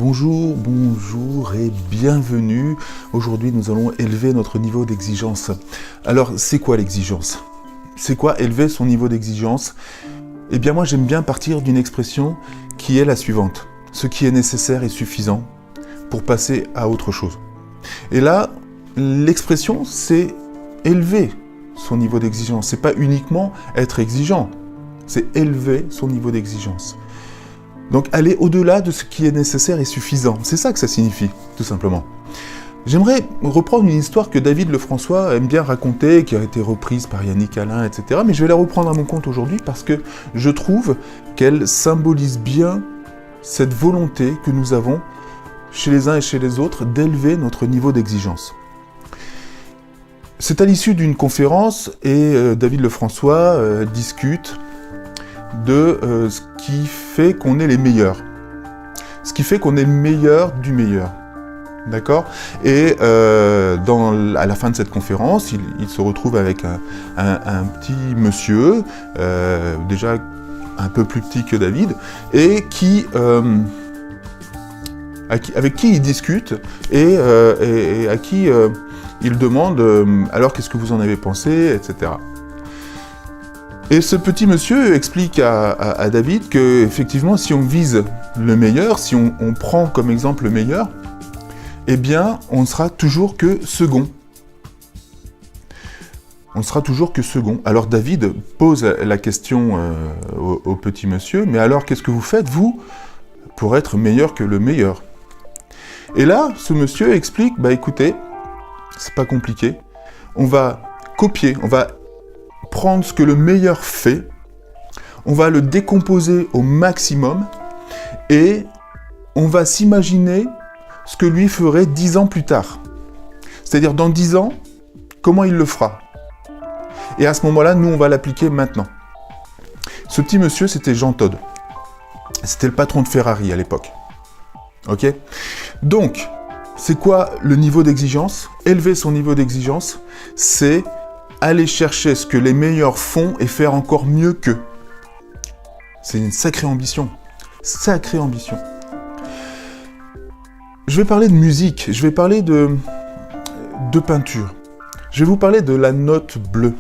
Bonjour, bonjour et bienvenue. Aujourd'hui, nous allons élever notre niveau d'exigence. Alors, c'est quoi l'exigence? C'est quoi élever son niveau d'exigence? Eh bien, moi, j'aime bien partir d'une expression qui est la suivante. Ce qui est nécessaire est suffisant pour passer à autre chose. Et là, l'expression, c'est élever son niveau d'exigence. C'est pas uniquement être exigeant, c'est élever son niveau d'exigence. Donc aller au-delà de ce qui est nécessaire et suffisant. C'est ça que ça signifie, tout simplement. J'aimerais reprendre une histoire que David Lefrançois aime bien raconter, qui a été reprise par Yannick Alain, etc. Mais je vais la reprendre à mon compte aujourd'hui parce que je trouve qu'elle symbolise bien cette volonté que nous avons, chez les uns et chez les autres, d'élever notre niveau d'exigence. C'est à l'issue d'une conférence et David Lefrançois discute de ce qui fait qu'on est les meilleurs. Ce qui fait qu'on est le meilleur du meilleur. D'accord? Et à la fin de cette conférence, il se retrouve avec un petit monsieur, déjà un peu plus petit que David, et avec qui il discute, et à qui il demande « Alors, qu'est-ce que vous en avez pensé ?» etc. Et ce petit monsieur explique à David que, effectivement, si on vise le meilleur, si on prend comme exemple le meilleur, eh bien, on ne sera toujours que second. On ne sera toujours que second. Alors David pose la question au petit monsieur, mais alors qu'est-ce que vous faites, vous, pour être meilleur que le meilleur? Et là, ce monsieur explique, bah écoutez, c'est pas compliqué, on va copier, on va prendre ce que le meilleur fait, on va le décomposer au maximum et on va s'imaginer ce que lui ferait 10 ans plus tard. C'est-à-dire dans 10 ans, comment il le fera. Et à ce moment-là, nous, on va l'appliquer maintenant. Ce petit monsieur, c'était Jean Todt. C'était le patron de Ferrari à l'époque. Ok? Donc, c'est quoi le niveau d'exigence? Élever son niveau d'exigence, c'est aller chercher ce que les meilleurs font et faire encore mieux qu'eux. C'est une sacrée ambition. Sacrée ambition. Je vais parler de musique, je vais parler de peinture. Je vais vous parler de la note bleue.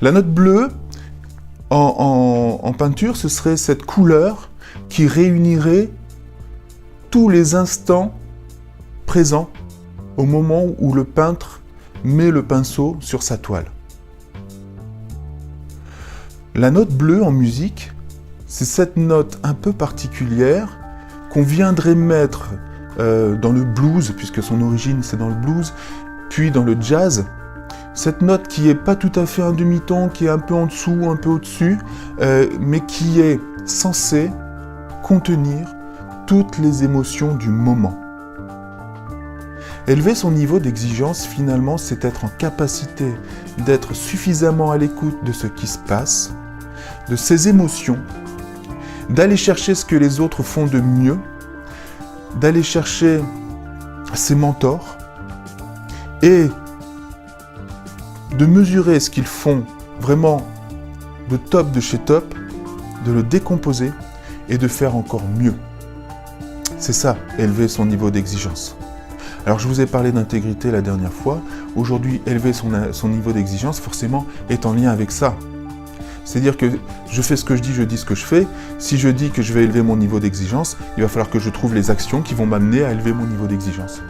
La note bleue, en peinture, ce serait cette couleur qui réunirait tous les instants présents au moment où le peintre met le pinceau sur sa toile. La note bleue en musique, c'est cette note un peu particulière qu'on viendrait mettre dans le blues, puisque son origine c'est dans le blues, puis dans le jazz. Cette note qui n'est pas tout à fait un demi-ton, qui est un peu en dessous, un peu au-dessus, mais qui est censée contenir toutes les émotions du moment. Élever son niveau d'exigence, finalement, c'est être en capacité d'être suffisamment à l'écoute de ce qui se passe, de ses émotions, d'aller chercher ce que les autres font de mieux, d'aller chercher ses mentors et de mesurer ce qu'ils font vraiment de top de chez top, de le décomposer et de faire encore mieux. C'est ça, élever son niveau d'exigence. Alors je vous ai parlé d'intégrité la dernière fois, aujourd'hui élever son niveau d'exigence forcément est en lien avec ça. C'est-à-dire que je fais ce que je dis ce que je fais. Si je dis que je vais élever mon niveau d'exigence, il va falloir que je trouve les actions qui vont m'amener à élever mon niveau d'exigence.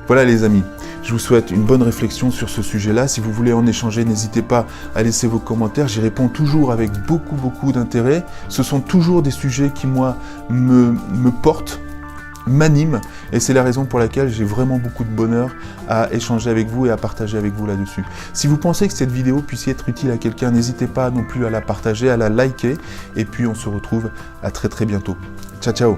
Voilà les amis, je vous souhaite une bonne réflexion sur ce sujet-là. Si vous voulez en échanger, n'hésitez pas à laisser vos commentaires. J'y réponds toujours avec beaucoup d'intérêt. Ce sont toujours des sujets qui, moi, me portent, m'anime, et c'est la raison pour laquelle j'ai vraiment beaucoup de bonheur à échanger avec vous et à partager avec vous là-dessus. Si vous pensez que cette vidéo puisse être utile à quelqu'un, n'hésitez pas non plus à la partager, à la liker, et puis on se retrouve à très bientôt. Ciao, ciao!